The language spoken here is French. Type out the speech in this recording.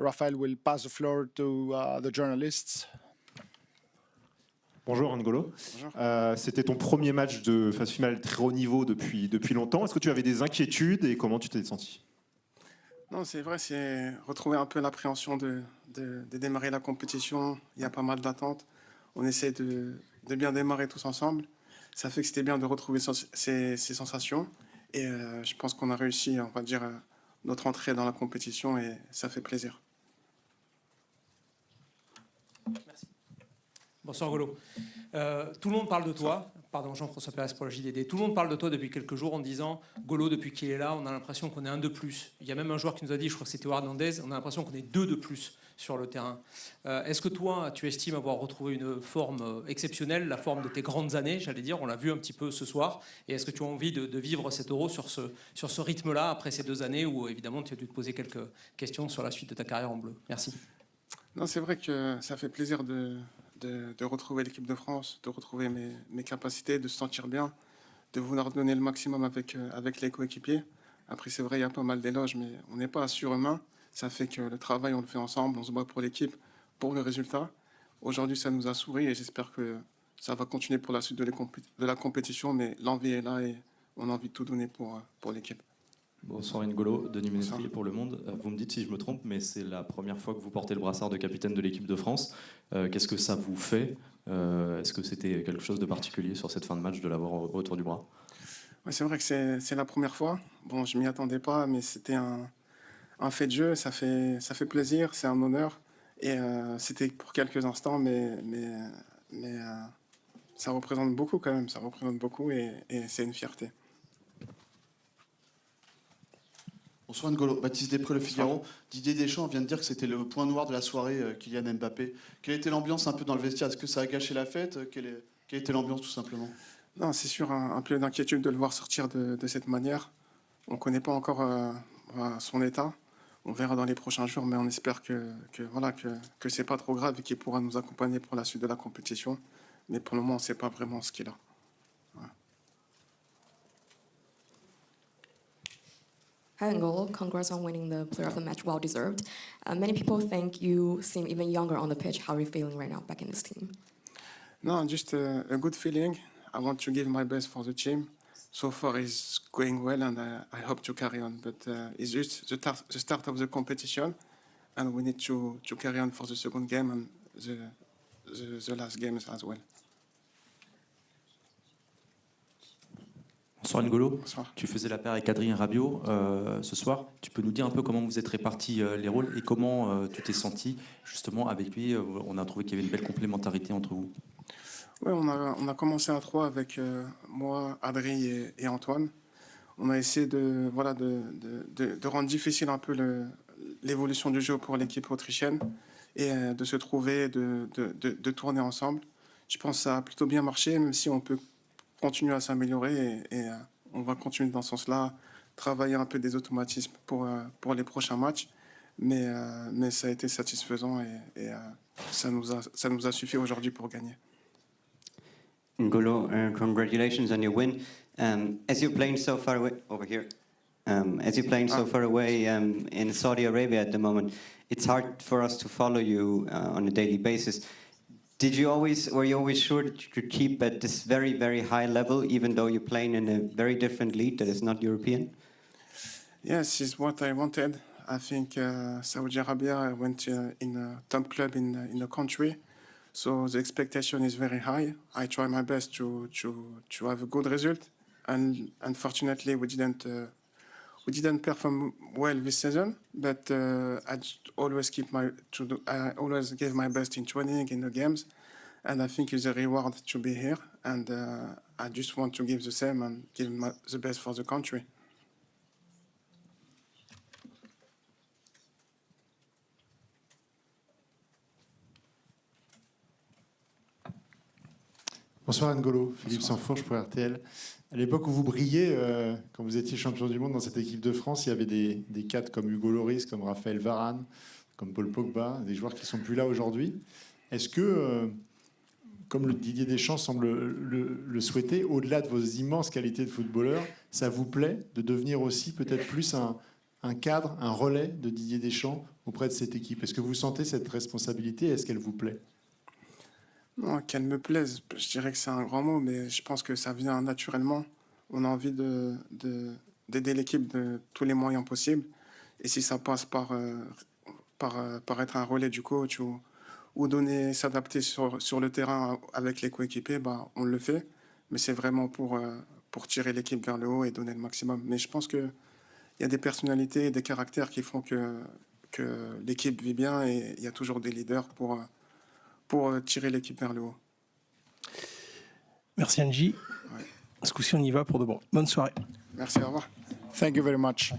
Raphael will pass the floor to the journalists. Bonjour N'Golo. C'était ton premier match de phase finale très haut niveau depuis longtemps. Est-ce que tu avais des inquiétudes et comment tu t'es senti? Non, c'est vrai, c'est retrouver un peu l'appréhension de démarrer la compétition. Il y a pas mal d'attentes. On essaie de bien démarrer tous ensemble. Ça fait que c'était bien de retrouver ces sensations. Et je pense qu'on a réussi, on va dire, notre entrée dans la compétition et ça fait plaisir. Merci. Bonsoir N'Golo. Tout le monde parle de toi. Pardon, Jean-François Pérez pour la JDD. Tout le monde parle de toi depuis quelques jours en disant N'Golo, depuis qu'il est là, on a l'impression qu'on est un de plus. Il y a même un joueur qui nous a dit, je crois que c'était Hernandez, on a l'impression qu'on est deux de plus sur le terrain. Est-ce que toi, tu estimes avoir retrouvé une forme exceptionnelle, la forme de tes grandes années, j'allais dire, on l'a vu un petit peu ce soir, et est-ce que tu as envie de vivre cet Euro sur ce rythme-là, après ces 2 années où, évidemment, tu as dû te poser quelques questions sur la suite de ta carrière en bleu? Merci. Non, c'est vrai que ça fait plaisir de retrouver l'équipe de France, de retrouver mes capacités, de se sentir bien, de vouloir donner le maximum avec les coéquipiers. Après, c'est vrai, il y a pas mal d'éloges, mais on n'est pas surhumain. Ça fait que le travail, on le fait ensemble, on se bat pour l'équipe, pour le résultat. Aujourd'hui, ça nous a souri et j'espère que ça va continuer pour la suite de la compétition, mais l'envie est là et on a envie de tout donner pour l'équipe. Bonsoir N'Golo, Denis Ménestrier pour Le Monde. Vous me dites si je me trompe, mais c'est la première fois que vous portez le brassard de capitaine de l'équipe de France. Qu'est-ce que ça vous fait? Est-ce que c'était quelque chose de particulier sur cette fin de match de l'avoir autour du bras? Ouais, c'est vrai que c'est la première fois. Bon, je m'y attendais pas, mais c'était un fait de jeu. Ça fait plaisir, c'est un honneur. Et c'était pour quelques instants, mais ça représente beaucoup quand même. Ça représente beaucoup et c'est une fierté. Bonsoir N'Golo, Baptiste Després, Le Figaro. Didier Deschamps vient de dire que c'était le point noir de la soirée, Kylian Mbappé. Quelle était l'ambiance un peu dans le vestiaire? Est-ce que ça a gâché la fête? Quelle était l'ambiance tout simplement? Non, c'est sûr, un peu d'inquiétude de le voir sortir de cette manière. On ne connaît pas encore son état. On verra dans les prochains jours, mais on espère que c'est pas trop grave et qu'il pourra nous accompagner pour la suite de la compétition. Mais pour le moment, on ne sait pas vraiment ce qu'il a. Ouais. Hi N'Golo, congrats on winning the Player of the Match, well deserved. Many people think you seem even younger on the pitch. How are you feeling right now back in this team? No, just a good feeling. I want to give my best for the team. So far it's going well and I hope to carry on. But it's just the start of the competition and we need to carry on for the second game and the last games as well. Bonsoir N'Golo. Bonsoir. Tu faisais la paire avec Adrien Rabiot ce soir. Tu peux nous dire un peu comment vous êtes répartis les rôles et comment tu t'es senti justement avec lui? On a trouvé qu'il y avait une belle complémentarité entre vous. Oui, on a commencé à 3 avec moi, Adrien et Antoine. On a essayé de rendre difficile un peu l'évolution du jeu pour l'équipe autrichienne et de se trouver, de tourner ensemble. Je pense que ça a plutôt bien marché, même si on peut continuer à s'améliorer et on va continuer dans ce sens-là, travailler un peu des automatismes pour les prochains matchs. Mais ça a été satisfaisant et ça nous a suffi aujourd'hui pour gagner. N'Golo, congratulations on your win. As you're playing so far away over here, as you're playing so far away in Saudi Arabia at the moment, it's hard for us to follow you on a daily basis. Were you always sure that you could keep at this very, very high level, even though you're playing in a very different league that is not European? Yes, it's what I wanted. I think Saudi Arabia went in a top club in the country. So the expectation is very high. I try my best to have a good result, and unfortunately we didn't perform well this season. But I always I always give my best in training in the games, and I think it's a reward to be here. And I just want to give the same and give the best for the country. Bonsoir N'Golo, Philippe Sansfourche pour RTL. À l'époque où vous brillez, quand vous étiez champion du monde dans cette équipe de France, il y avait des cadres comme Hugo Lloris, comme Raphaël Varane, comme Paul Pogba, des joueurs qui ne sont plus là aujourd'hui. Est-ce que, comme le Didier Deschamps semble le souhaiter, au-delà de vos immenses qualités de footballeur, ça vous plaît de devenir aussi peut-être plus un un cadre, un relais de Didier Deschamps auprès de cette équipe. Est-ce que vous sentez cette responsabilité? Est-ce qu'elle vous plaît? Non, qu'elle me plaise, je dirais que c'est un grand mot, mais je pense que ça vient naturellement. On a envie d'aider l'équipe de tous les moyens possibles. Et si ça passe par être un relais du coach ou s'adapter sur le terrain avec les coéquipiers, bah, on le fait. Mais c'est vraiment pour tirer l'équipe vers le haut et donner le maximum. Mais je pense qu'il y a des personnalités, des caractères qui font que l'équipe vit bien et il y a toujours des leaders pour tirer l'équipe vers le haut. Merci Angie. Ce coup-ci, on y va pour de bon. Bonne soirée. Merci, au revoir. Thank you very much.